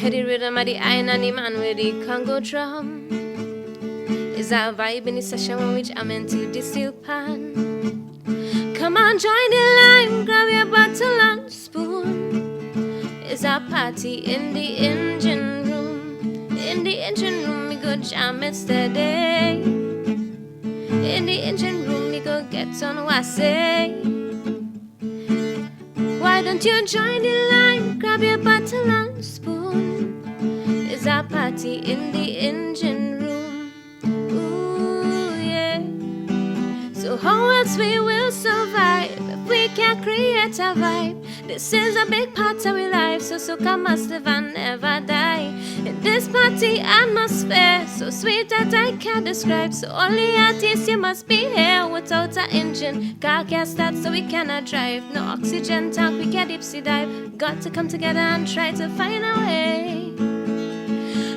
heady rhythm of the iron and the man with the Congo drum. Is our vibe in the session on which I'm into the steel pan. Come on, join the line, grab your bottle and spoon. It's our party in the engine room. In the engine room, we go jam it steady. In the engine room, we go get on what I say. Why don't you join the line, grab your bottle and spoon. It's our party in the engine room. Ooh, yeah. So how else we will survive if we can't create a vibe? This is a big part of our life, so soca must live and never die. In this party atmosphere, so sweet that I can't describe. So only artists, you must be here without an engine. Car can't start, so we cannot drive. No oxygen tank, we can't deep sea dive. Got to come together and try to find a way.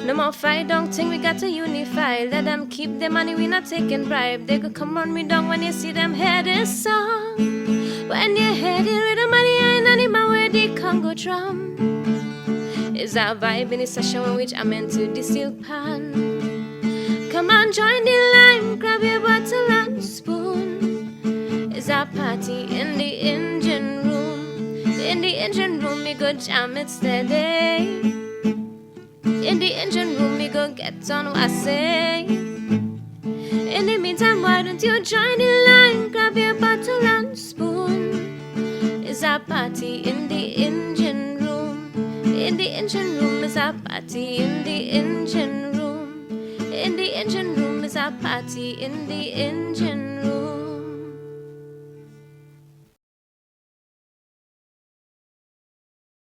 No more fight, don't think we got to unify. Let them keep the money, we not taking bribe. They could come run me down when you see them hear this song. When you hear the rhythm of the iron and the man with the Congo drum. Is our vibe in the session in which I'm into the steel pan. Come on, join the line, grab your bottle and spoon. Is our party in the engine room. In the engine room, we go jam it steady. In the engine room, we go get on what I say. In the meantime, why don't you join the line, grab your bottle and spoon. It's our party in the engine room. In the engine room is our party in the engine room. In the engine room is our party in the engine room.